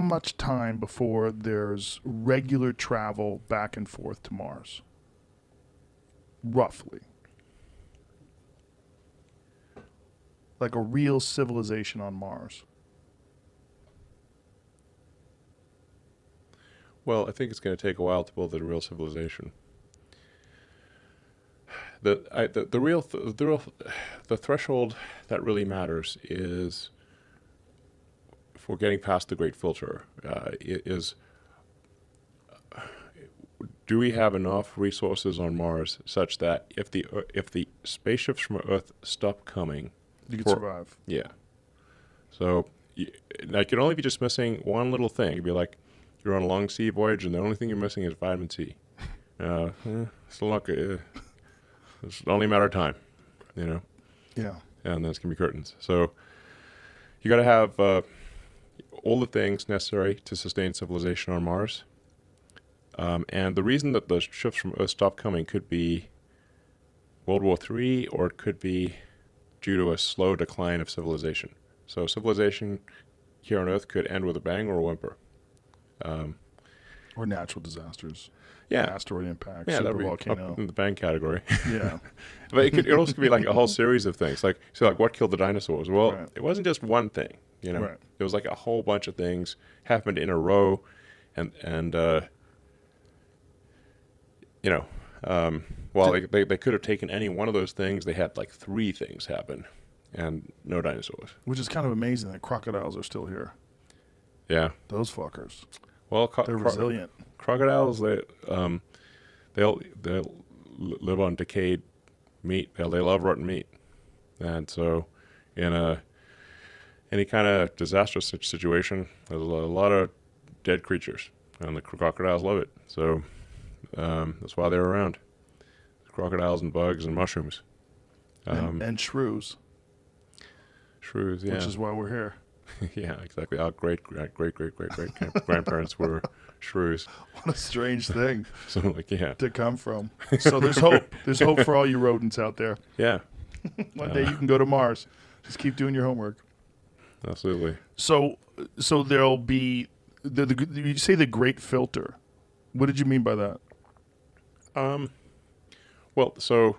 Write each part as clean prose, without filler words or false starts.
much time before there's regular travel back and forth to Mars? Roughly. Like a real civilization on Mars. Well, I think it's going to take a while to build a real civilization. The threshold that really matters is, for getting past the great filter, is do we have enough resources on Mars such that if the spaceships from Earth stop coming, you can survive? Yeah. So, like, you'd only be just missing one little thing. It'd be like you're on a long sea voyage, and the only thing you're missing is vitamin C. Still not good. It's only a matter of time, you know? Yeah. And then it's going to be curtains. So you got to have all the things necessary to sustain civilization on Mars. And the reason that the ships from Earth stopped coming could be World War III, or it could be due to a slow decline of civilization. So civilization here on Earth could end with a bang or a whimper. Or natural disasters. Yeah. Asteroid impact, yeah, super volcano. Up in the bang category. Yeah. But it also could be like a whole series of things. Like, so like what killed the dinosaurs? Well, right. It wasn't just one thing, you know. Right. It was like a whole bunch of things happened in a row, and you know, well, they could have taken any one of those things. They had like 3 things happen, and no dinosaurs. Which is kind of amazing that crocodiles are still here. Yeah. Those fuckers. Well, they're resilient. Crocodiles, they'll live on decayed meat. They love rotten meat, and so in any kind of disastrous situation, there's a lot of dead creatures, and the crocodiles love it. So that's why they're around. Crocodiles and bugs and mushrooms, and shrews. Shrews, yeah. Which is why we're here. Yeah, exactly. Our great grandparents were shrews. What a strange thing. So, like, yeah, to come from. So there's hope. There's hope for all you rodents out there. Yeah. One day you can go to Mars. Just keep doing your homework. Absolutely. So there'll be you say the great filter. What did you mean by that? Well, so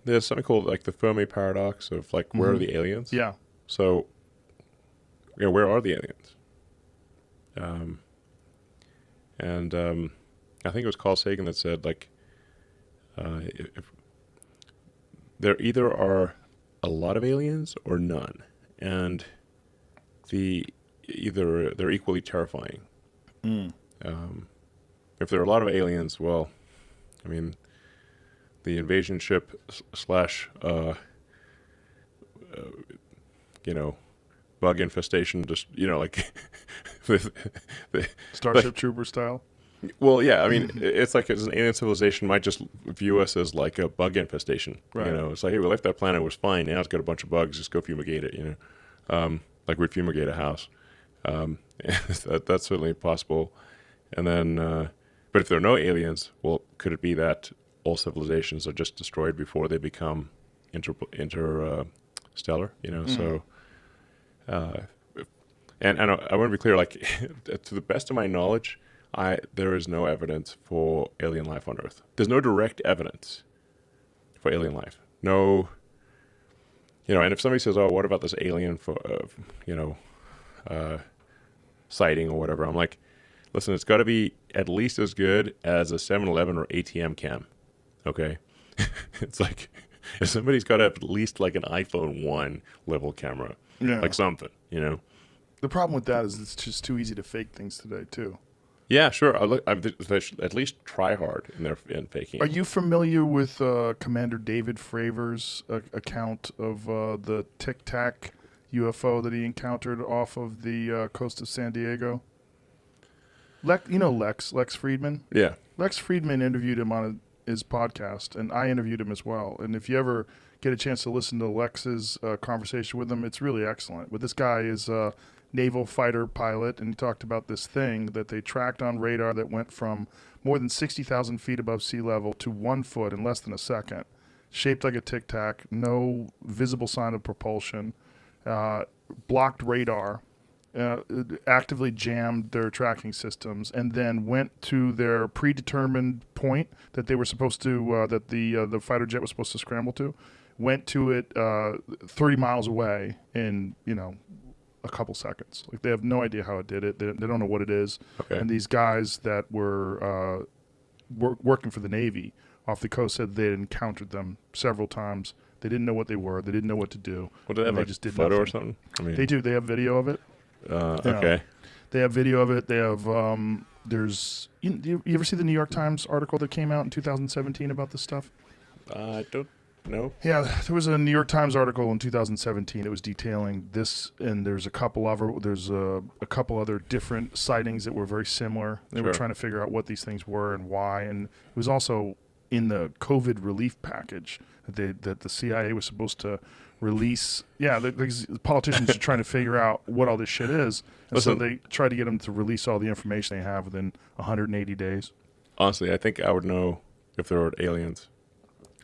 there's something called like the Fermi Paradox of like where are the aliens? Yeah. So, you know, where are the aliens? I think it was Carl Sagan that said, like, if there either are a lot of aliens or none, and they're equally terrifying. If there are a lot of aliens, well, I mean, the invasion ship slash you know, bug infestation, just, you know, like the Starship Trooper style. Well, yeah, I mean, it's like an alien civilization might just view us as like a bug infestation. Right. You know, it's like, hey, we left that planet, it was fine. Now it's got a bunch of bugs. Just go fumigate it. You know, like we'd fumigate a house. That's certainly possible. And then, but if there are no aliens, well, could it be that all civilizations are just destroyed before they become interstellar? You know, so. And I want to be clear, like, to the best of my knowledge, there is no evidence for alien life on Earth. There's no direct evidence for alien life. No, you know, and if somebody says, oh, what about this alien sighting or whatever, I'm like, listen, it's got to be at least as good as a 7-Eleven or ATM cam, okay? It's like, if somebody's got to have at least like an iPhone 1 level camera, like something, you know? The problem with that is it's just too easy to fake things today, too. Yeah, sure. They should at least try hard in faking. Are you familiar with Commander David Fravor's account of the Tic Tac UFO that he encountered off of the coast of San Diego? Lex Friedman? Yeah. Lex Friedman interviewed him on his podcast, and I interviewed him as well. And if you ever get a chance to listen to Lex's conversation with him, it's really excellent. But this guy is a naval fighter pilot, and he talked about this thing that they tracked on radar that went from more than 60,000 feet above sea level to 1 foot in less than a second, shaped like a Tic Tac, no visible sign of propulsion, blocked radar, actively jammed their tracking systems, and then went to their predetermined point that they were supposed to, that the fighter jet was supposed to scramble to, went to it 30 miles away in, a couple seconds. Like, they have no idea how it did it. They don't know what it is. Okay. And these guys that were working for the Navy off the coast said they had encountered them several times. They didn't know what they were. They didn't know what to do. Well, do they have they a just did photo nothing. or something? I mean, They do. They have video of it. Okay. They have video of it. They have, there's, you ever see the New York Times article that came out in 2017 about this stuff? I don't know. Yeah, there was a New York Times article in 2017 that was detailing this, and there's a couple other different sightings that were very similar. They were trying to figure out what these things were and why, and it was also in the COVID relief package that the CIA was supposed to release. Yeah, the politicians are trying to figure out what all this shit is, and so they tried to get them to release all the information they have within 180 days. Honestly, I think I would know if there were aliens.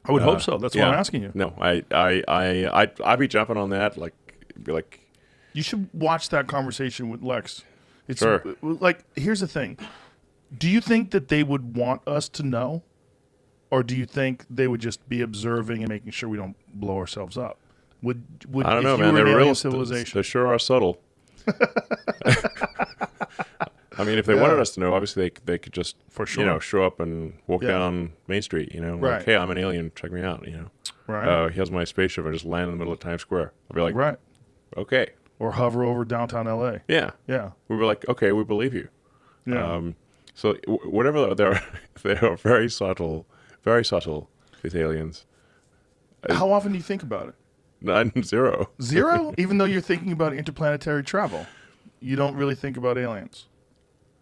I would hope so. That's why I'm asking you. No, I'd be jumping on that. Be like, you should watch that conversation with Lex. It's Sure. like, here's the thing. Do you think that they would want us to know? Or do you think they would just be observing and making sure we don't blow ourselves up? Would I don't know, if you man. were an They're alien real. civilization? They sure are subtle. I mean, if they wanted us to know, obviously they could just, For sure. show up and walk down Main Street, Right. like, hey, I'm an alien, check me out, Right. Here's my spaceship, and just land in the middle of Times Square. I'll be like, Right. okay. Or hover over downtown LA. Yeah. Yeah. We were like, okay, we believe you. Yeah. So whatever they are very subtle, these aliens. How often do you think about it? None, zero. Zero? Even though you're thinking about interplanetary travel, you don't really think about aliens.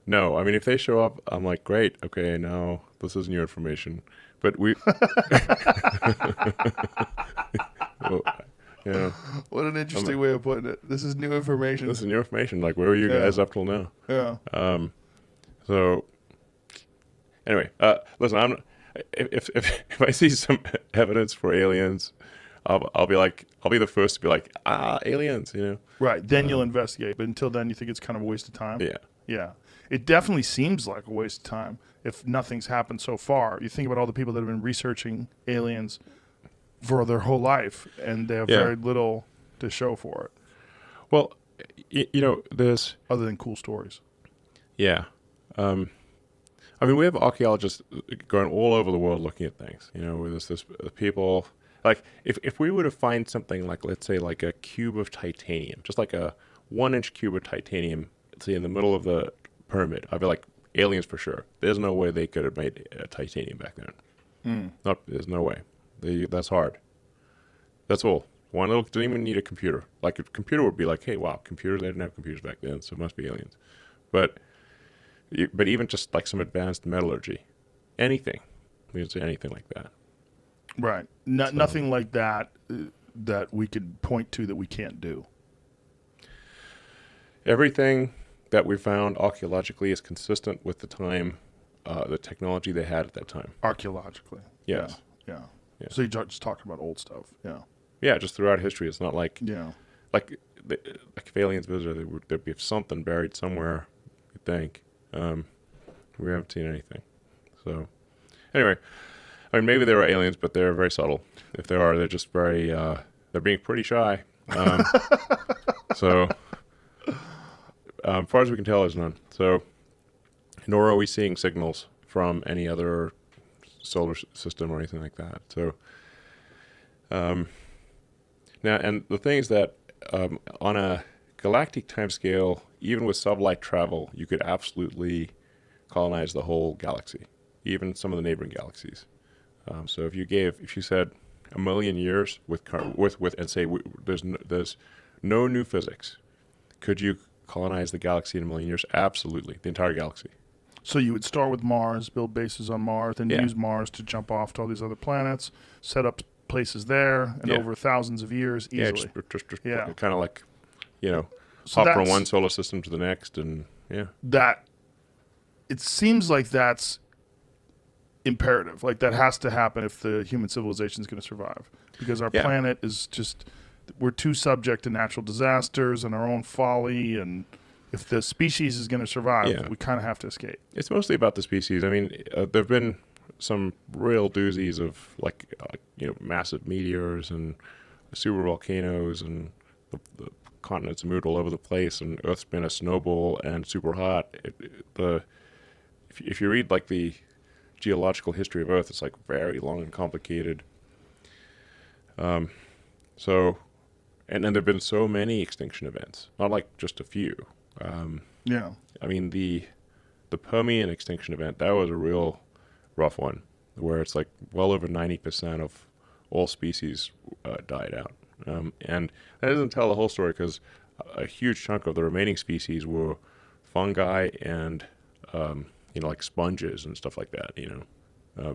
No, I mean, if they show up, I'm like, great, okay, now this is new information. But we... well, What an interesting way of putting it. This is new information. This is new information. Like, where were you guys up till now? Yeah. So, anyway, listen, if I see some evidence for aliens, I'll be the first to be like, aliens, Right. Then you'll investigate. But until then, you think it's kind of a waste of time? Yeah. Yeah. It definitely seems like a waste of time if nothing's happened so far. You think about all the people that have been researching aliens for their whole life, and they have very little to show for it. Well, there's... Other than cool stories. Yeah. I mean, we have archaeologists going all over the world looking at things, where there's this people... Like, if we were to find something like, let's say, like a cube of titanium, just like a 1-inch cube of titanium, let's say in the middle of the pyramid, I'd be like, aliens for sure. There's no way they could have made titanium back then. There's no way. That's hard. That's all. One little, didn't even need a computer. Like, a computer would be like, hey, wow, computers, they didn't have computers back then, so it must be aliens. But even just like some advanced metallurgy, anything. We can say anything like that. Right. Nothing like that that we could point to that we can't do. Everything that we found archaeologically is consistent with the time, the technology they had at that time. Archaeologically. Yes. Yeah. So you're just talking about old stuff. Yeah. Yeah, just throughout history. It's not like... Yeah. Like if aliens visited, there'd be something buried somewhere, you'd think. We haven't seen anything. So, anyway... I mean, maybe they were aliens, but they're very subtle. If they are, they're just very, they're being pretty shy. So, as far as we can tell, there's none. So, nor are we seeing signals from any other solar system or anything like that. So, now, and the thing is that on a galactic timescale, even with sublight travel, you could absolutely colonize the whole galaxy, even some of the neighboring galaxies. So if you said 1 million years with and say there's no new physics, could you colonize the galaxy in 1 million years? Absolutely, the entire galaxy. So you would start with Mars, build bases on Mars, then use Mars to jump off to all these other planets, set up places there, and over thousands of years easily. Just kind of like, So hop from one solar system to the next, and that it seems like that's imperative. Like that has to happen if the human civilization is going to survive, because our planet is just we're too subject to natural disasters and our own folly, and if the species is going to survive, we kind of have to escape. It's mostly about the species. I mean, there've been some real doozies of massive meteors and super volcanoes, and the continents moved all over the place, and Earth's been a snowball and super hot. If you read like the geological history of Earth, it's like very long and complicated. So, and then there've been so many extinction events, not like just a few. I mean, the Permian extinction event, that was a real rough one, where it's like well over 90% of all species died out. And that doesn't tell the whole story, because a huge chunk of the remaining species were fungi and like sponges and stuff like that.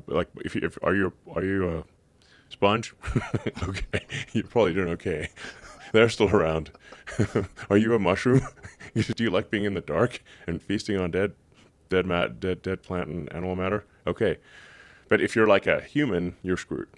Like are you a sponge? Okay, you're probably doing okay. They're still around. Are you a mushroom? Do you like being in the dark and feasting on dead plant and animal matter? Okay, but if you're like a human, you're screwed.